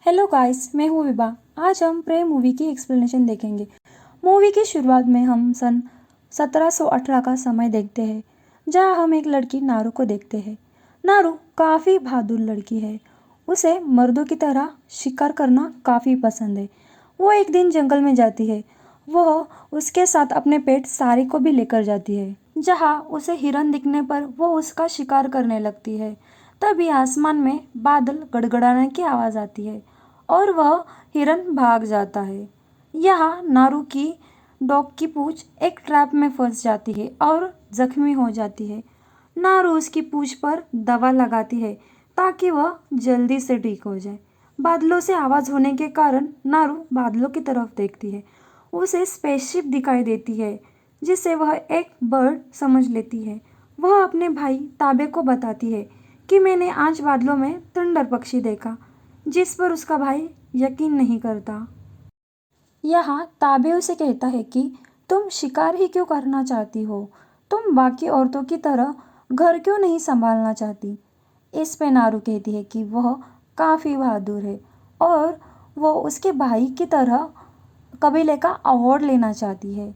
Hello guys, मैं हूँ विभा। आज हम प्रेम मूवी की एक्सप्लेनेशन देखेंगे। मूवी की शुरुआत में हम सन 1718 का समय देखते हैं, जहाँ हम एक लड़की नारू को देखते हैं। नारू काफ़ी बहादुर लड़की है। उसे मर्दों की तरह शिकार करना काफ़ी पसंद है। वो एक दिन जंगल में जाती है। वह उसके साथ अपने पेट सारी को भी लेकर जाती है। जहाँ उसे हिरन दिखने पर वो उसका शिकार करने लगती है। तभी आसमान में बादल गड़गड़ाने की आवाज़ आती है और वह हिरन भाग जाता है। यहाँ नारू की डॉग की पूंछ एक ट्रैप में फंस जाती है और जख्मी हो जाती है। नारू उसकी पूंछ पर दवा लगाती है ताकि वह जल्दी से ठीक हो जाए। बादलों से आवाज़ होने के कारण नारू बादलों की तरफ देखती है। उसे स्पेसशिप दिखाई देती है जिसे वह एक बर्ड समझ लेती है। वह अपने भाई ताबे को बताती है कि मैंने आज बादलों में थंडर पक्षी देखा, जिस पर उसका भाई यकीन नहीं करता। यहाँ ताबे उसे कहता है कि तुम शिकार ही क्यों करना चाहती हो, तुम बाकी औरतों की तरह घर क्यों नहीं संभालना चाहती। इस पे नारू कहती है कि वह काफ़ी बहादुर है और वो उसके भाई की तरह कबीले का अवार्ड लेना चाहती है।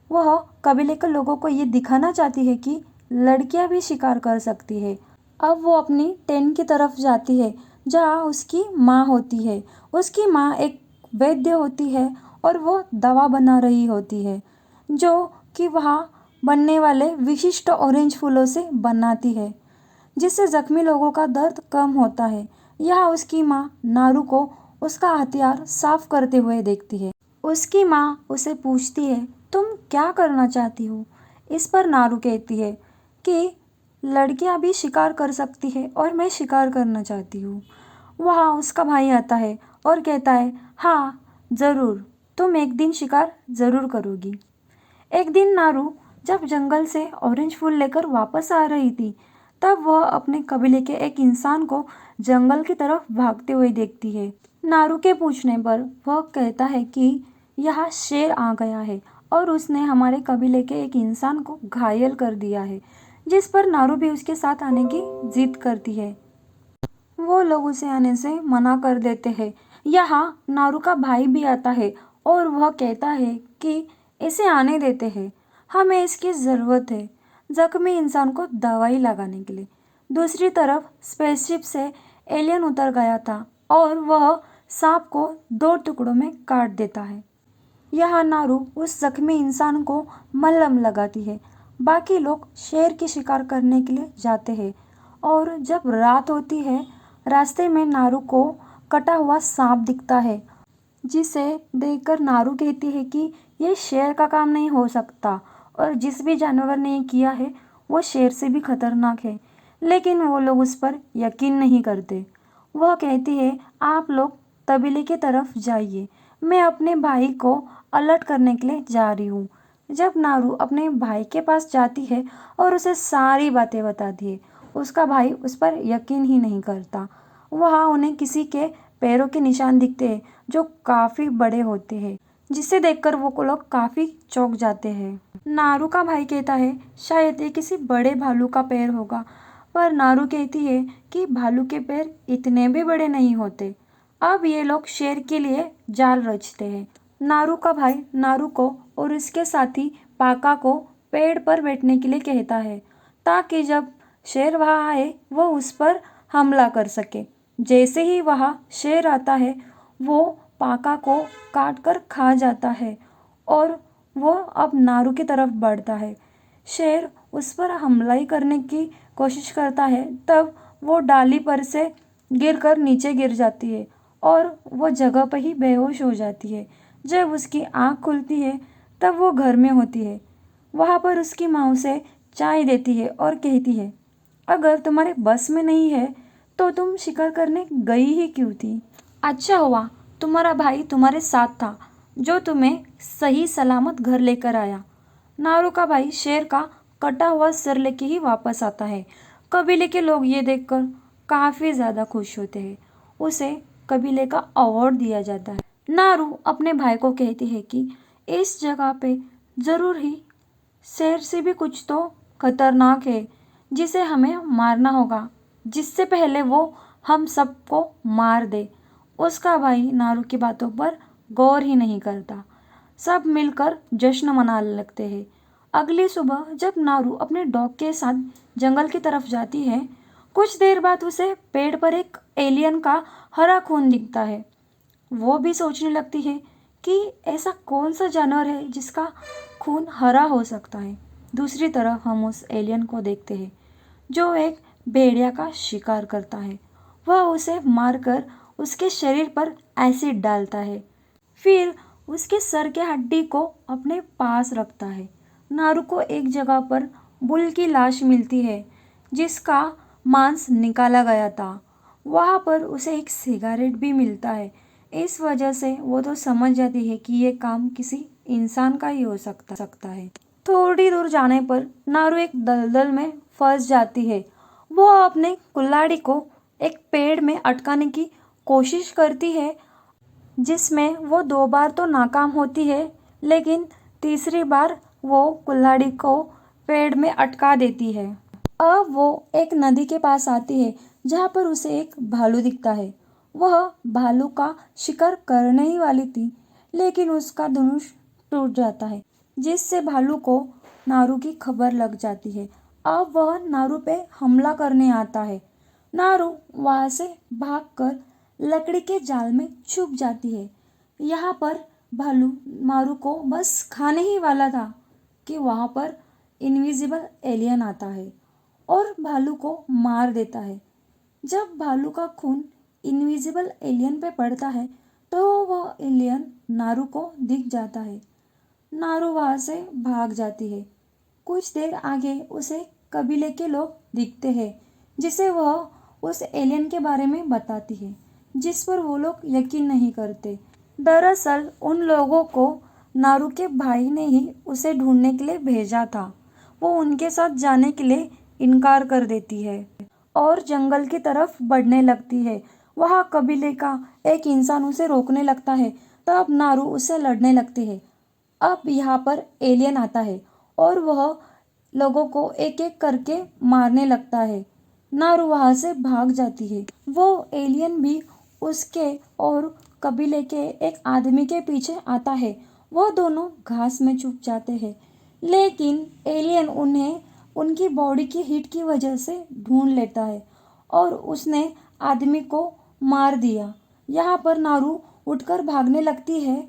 वह कबीले के लोगों को ये दिखाना चाहती है कि लड़कियां भी शिकार कर सकती है। अब वो अपनी टेंट की तरफ जाती है जहाँ उसकी माँ होती है। उसकी माँ एक वैद्य होती है और वो दवा बना रही होती है जो कि वहाँ बनने वाले विशिष्ट ऑरेंज फूलों से बनाती है, जिससे जख्मी लोगों का दर्द कम होता है। यहाँ उसकी माँ नारू को उसका हथियार साफ करते हुए देखती है। उसकी माँ उसे पूछती है, तुम क्या करना चाहती हो। इस पर नारू कहती है कि लड़कियां भी शिकार कर सकती है और मैं शिकार करना चाहती हूँ। वहाँ उसका भाई आता है और कहता है, हाँ ज़रूर, तुम एक दिन शिकार ज़रूर करोगी। एक दिन नारू जब जंगल से ऑरेंज फूल लेकर वापस आ रही थी, तब वह अपने कबीले के एक इंसान को जंगल की तरफ भागते हुए देखती है। नारू के पूछने पर वह कहता है कि यहाँ शेर आ गया है और उसने हमारे कबीले के एक इंसान को घायल कर दिया है, जिस पर नारू भी उसके साथ आने की जिद करती है। वो लोग उसे आने से मना कर देते हैं। यहाँ नारू का भाई भी आता है और वह कहता है कि इसे आने देते हैं, हमें इसकी ज़रूरत है जख्मी इंसान को दवाई लगाने के लिए। दूसरी तरफ स्पेसशिप से एलियन उतर गया था और वह सांप को दो टुकड़ों में काट देता है। यहाँ नारू उस जख्मी इंसान को मलहम लगाती है। बाकी लोग शेर की शिकार करने के लिए जाते हैं और जब रात होती है, रास्ते में नारू को कटा हुआ सांप दिखता है, जिसे देखकर नारू कहती है कि यह शेर का काम नहीं हो सकता और जिस भी जानवर ने ये किया है वो शेर से भी खतरनाक है। लेकिन वो लोग उस पर यकीन नहीं करते। वह कहती है, आप लोग तबीले की तरफ जाइए, मैं अपने भाई को अलर्ट करने के लिए जा रही हूँ। जब नारू अपने भाई के पास जाती है और उसे सारी बातें बताती है, उसका भाई उस पर यकीन ही नहीं करता। वहाँ उन्हें किसी के पैरों के निशान दिखते हैं जो काफ़ी बड़े होते हैं, जिसे देखकर वो लोग काफ़ी चौंक जाते हैं। नारू का भाई कहता है, शायद ये किसी बड़े भालू का पैर होगा, पर नारू कहती है कि भालू के पैर इतने भी बड़े नहीं होते। अब ये लोग शेर के लिए जाल रचते हैं। नारू का भाई नारू को और उसके साथी पाका को पेड़ पर बैठने के लिए कहता है ताकि जब शेर वहाँ आए वो उस पर हमला कर सके। जैसे ही वहाँ शेर आता है, वो पाका को काट कर खा जाता है और वो अब नारू की तरफ बढ़ता है। शेर उस पर हमला ही करने की कोशिश करता है, तब वो डाली पर से गिरकर नीचे गिर जाती है और वो जगह पर ही बेहोश हो जाती है। जब उसकी आँख खुलती है तब वो घर में होती है। वहाँ पर उसकी माँ उसे चाय देती है और कहती है, अगर तुम्हारे बस में नहीं है तो तुम शिकार करने गई ही क्यों थी। अच्छा हुआ तुम्हारा भाई तुम्हारे साथ था जो तुम्हें सही सलामत घर लेकर आया। नारू का भाई शेर का कटा हुआ सिर लेके ही वापस आता है। कबीले के लोग ये देखकर काफ़ी ज़्यादा खुश होते हैं। उसे कबीले का अवार्ड दिया जाता है। नारू अपने भाई को कहती है कि इस जगह पे ज़रूर ही शेर से भी कुछ तो खतरनाक है जिसे हमें मारना होगा, जिससे पहले वो हम सबको मार दे। उसका भाई नारू की बातों पर गौर ही नहीं करता। सब मिलकर जश्न मनाने लगते हैं। अगली सुबह जब नारू अपने डॉग के साथ जंगल की तरफ जाती है, कुछ देर बाद उसे पेड़ पर एक एलियन का हरा खून दिखता है। वो भी सोचने लगती है कि ऐसा कौन सा जानवर है जिसका खून हरा हो सकता है। दूसरी तरफ हम उस एलियन को देखते हैं जो एक भेड़िया का शिकार करता है। वह उसे मारकर उसके शरीर पर एसिड डालता है, फिर उसके सर के हड्डी को अपने पास रखता है। नारू को एक जगह पर बुल की लाश मिलती है जिसका मांस निकाला गया था। वहाँ पर उसे एक सिगरेट भी मिलता है। इस वजह से वो तो समझ जाती है कि ये काम किसी इंसान का ही हो सकता है। थोड़ी दूर जाने पर नारू एक दलदल में फंस जाती है। वो अपने कुल्हाड़ी को एक पेड़ में अटकाने की कोशिश करती है, जिसमें वो 2 बार तो नाकाम होती है, लेकिन तीसरी बार वो कुल्हाड़ी को पेड़ में अटका देती है। अब वो एक नदी के पास आती है जहाँ पर उसे एक भालू दिखता है। वह भालू का शिकार करने ही वाली थी, लेकिन उसका धनुष टूट जाता है, जिससे भालू को नारू की खबर लग जाती है। अब वह नारू पे हमला करने आता है। नारू वहाँ से भागकर लकड़ी के जाल में छुप जाती है। यहाँ पर भालू नारू को बस खाने ही वाला था कि वहाँ पर इनविजिबल एलियन आता है और भालू को मार देता है। जब भालू का खून इनविजिबल एलियन पे पड़ता है तो वह एलियन नारू को दिख जाता है। नारू वहाँ से भाग जाती है। कुछ देर आगे उसे कबीले के लोग दिखते हैं, जिसे वह उस एलियन के बारे में बताती है, जिस पर वो लोग यकीन नहीं करते। दरअसल उन लोगों को नारू के भाई ने ही उसे ढूंढने के लिए भेजा था। वो उनके साथ जाने के लिए इनकार कर देती है और जंगल की तरफ बढ़ने लगती है। वहाँ कबीले का एक इंसान उसे रोकने लगता है, तब नारू उससे लड़ने लगती है। अब यहाँ पर एलियन आता है और वह लोगों को एक एक करके मारने लगता है। नारू वहाँ से भाग जाती है। वो एलियन भी उसके और कबीले के एक आदमी के पीछे आता है। वह दोनों घास में छुप जाते हैं, लेकिन एलियन उन्हें उनकी बॉडी की हीट की वजह से ढूंढ लेता है और उसने आदमी को मार दिया। यहाँ पर नारू उठकर भागने लगती है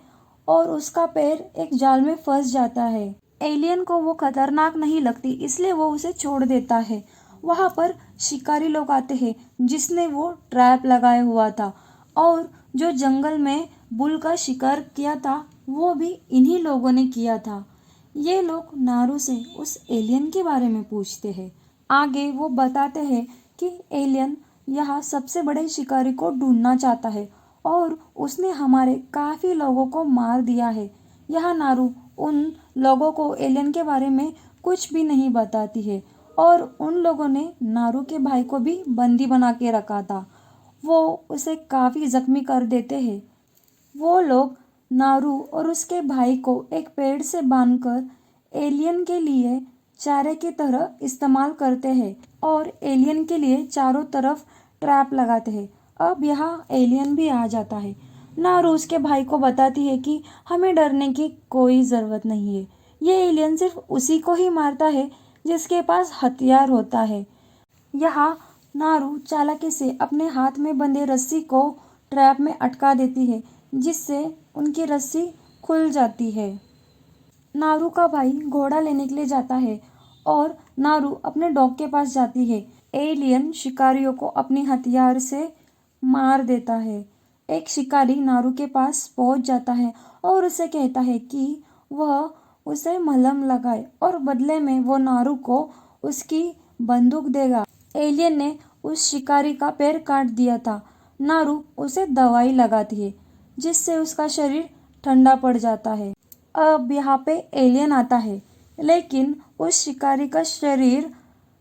और उसका पैर एक जाल में फंस जाता है। एलियन को वो खतरनाक नहीं लगती, इसलिए वो उसे छोड़ देता है। वहाँ पर शिकारी लोग आते हैं जिसने वो ट्रैप लगाया हुआ था, और जो जंगल में बुल का शिकार किया था वो भी इन्हीं लोगों ने किया था। ये लोग नारू से उस एलियन के बारे में पूछते हैं। आगे वो बताते हैं कि एलियन यहाँ सबसे बड़े शिकारी को ढूंढना चाहता है और उसने हमारे काफ़ी लोगों को मार दिया है। यहाँ नारू उन लोगों को एलियन के बारे में कुछ भी नहीं बताती है और उन लोगों ने नारू के भाई को भी बंदी बना के रखा था। वो उसे काफ़ी जख्मी कर देते हैं। वो लोग नारू और उसके भाई को एक पेड़ से बांधकर एलियन के लिए चारे की तरह इस्तेमाल करते हैं और एलियन के लिए चारों तरफ ट्रैप लगाते हैं। अब यहाँ एलियन भी आ जाता है। नारू उसके भाई को बताती है कि हमें डरने की कोई ज़रूरत नहीं है। ये एलियन सिर्फ उसी को ही मारता है जिसके पास हथियार होता है। यहाँ नारू चालाकी से अपने हाथ में बंधे रस्सी को ट्रैप में अटका देती है, जिससे उनकी रस्सी खुल जाती है। नारू का भाई घोड़ा लेने के लिए जाता है और नारू अपने डॉग के पास जाती है। एलियन शिकारियों को अपने हथियार से मार देता है। एक शिकारी नारू के पास पहुंच जाता है और उसे कहता है कि वह उसे मलहम लगाए और बदले में वो नारू को उसकी बंदूक देगा। एलियन ने उस शिकारी का पैर काट दिया था। नारू उसे दवाई लगाती है, जिससे उसका शरीर ठंडा पड़ जाता है। अब यहाँ पे एलियन आता है, लेकिन उस शिकारी का शरीर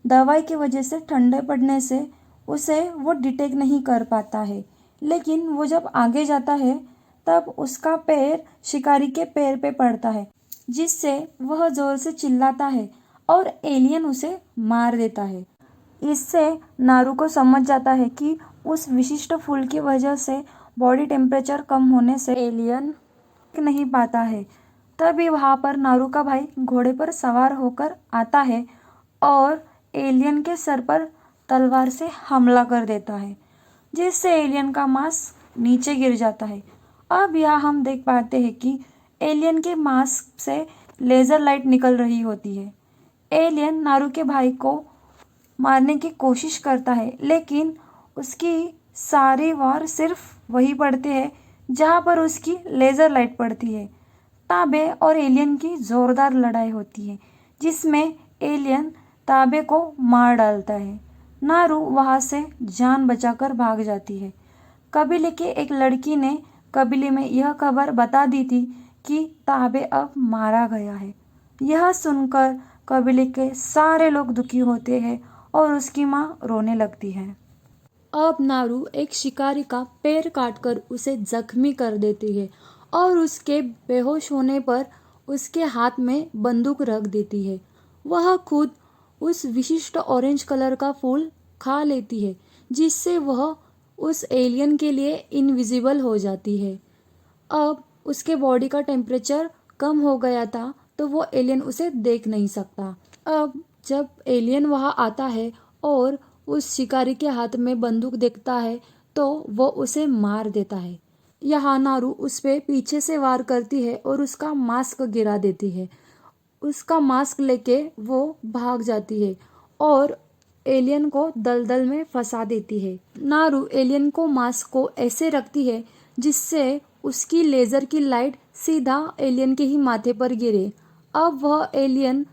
दवाई की वजह से ठंडे पड़ने से उसे वो डिटेक्ट नहीं कर पाता है। लेकिन वो जब आगे जाता है तब उसका पैर शिकारी के पैर पे पड़ता है, जिससे वह जोर से चिल्लाता है और एलियन उसे मार देता है। इससे नारू को समझ जाता है कि उस विशिष्ट फूल की वजह से बॉडी टेम्परेचर कम होने से एलियन नहीं पाता है। तभी वहाँ पर नारू का भाई घोड़े पर सवार होकर आता है और एलियन के सर पर तलवार से हमला कर देता है, जिससे एलियन का मास्क नीचे गिर जाता है। अब यहाँ हम देख पाते हैं कि एलियन के मास्क से लेज़र लाइट निकल रही होती है। एलियन नारू के भाई को मारने की कोशिश करता है, लेकिन उसकी सारी वार सिर्फ वही पड़ते हैं जहाँ पर उसकी लेज़र लाइट पड़ती है। ताबे और एलियन की ज़ोरदार लड़ाई होती है, जिसमें एलियन ताबे को मार डालता है। नारू वहाँ से जान बचाकर भाग जाती है। कबीले के एक लड़की ने कबीले में यह खबर बता दी थी कि ताबे अब मारा गया है। यह सुनकर कबीले के सारे लोग दुखी होते हैं और उसकी माँ रोने लगती है। अब नारू एक शिकारी का पैर काटकर उसे जख्मी कर देती है और उसके बेहोश होने पर उसके हाथ में बंदूक रख देती है। वह खुद उस विशिष्ट ऑरेंज कलर का फूल खा लेती है, जिससे वह उस एलियन के लिए इनविजिबल हो जाती है। अब उसके बॉडी का टेम्परेचर कम हो गया था, तो वो एलियन उसे देख नहीं सकता। अब जब एलियन वहाँ आता है और उस शिकारी के हाथ में बंदूक देखता है, तो वो उसे मार देता है। यहाँ नारू उस पे पीछे से वार करती है और उसका मास्क गिरा देती है। उसका मास्क लेके वो भाग जाती है और एलियन को दलदल में फंसा देती है। नारू एलियन को मास्क को ऐसे रखती है जिससे उसकी लेज़र की लाइट सीधा एलियन के ही माथे पर गिरे। अब वह एलियन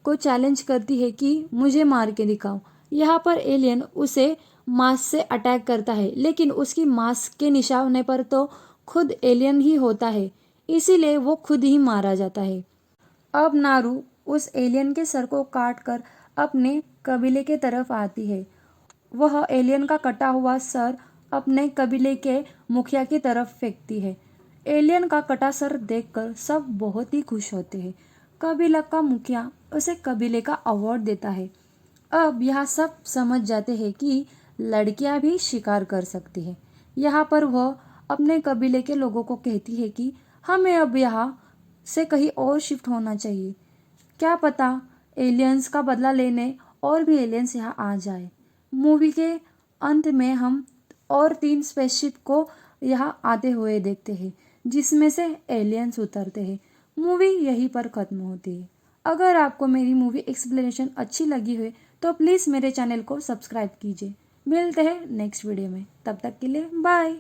को चैलेंज करती है कि मुझे मार के दिखाओ। यहाँ पर एलियन उसे मास्क से अटैक करता है, लेकिन उसकी मास्क के निशाने पर तो खुद एलियन ही होता है, इसीलिए वो खुद ही मारा जाता है। अब नारू उस एलियन के सर को काट कर अपने कबीले के तरफ आती है। वह एलियन का कटा हुआ सर अपने कबीले के मुखिया की तरफ फेंकती है। एलियन का कटा सर देखकर सब बहुत ही खुश होते हैं। कबीला का मुखिया उसे कबीले का अवार्ड देता है। अब यहाँ सब समझ जाते हैं कि लड़कियां भी शिकार कर सकती है। यहाँ पर वह अपने कबीले के लोगों को कहती है कि हमें अब यहाँ से कहीं और शिफ्ट होना चाहिए। क्या पता एलियंस का बदला लेने और भी एलियंस यहाँ आ जाए। मूवी के अंत में हम और 3 स्पेसशिप को यहाँ आते हुए देखते हैं, जिसमें से एलियंस उतरते हैं। मूवी यहीं पर ख़त्म होती है। अगर आपको मेरी मूवी एक्सप्लेनेशन अच्छी लगी हो तो प्लीज़ मेरे चैनल को सब्सक्राइब कीजिए। मिलते हैं नेक्स्ट वीडियो में, तब तक के लिए बाय।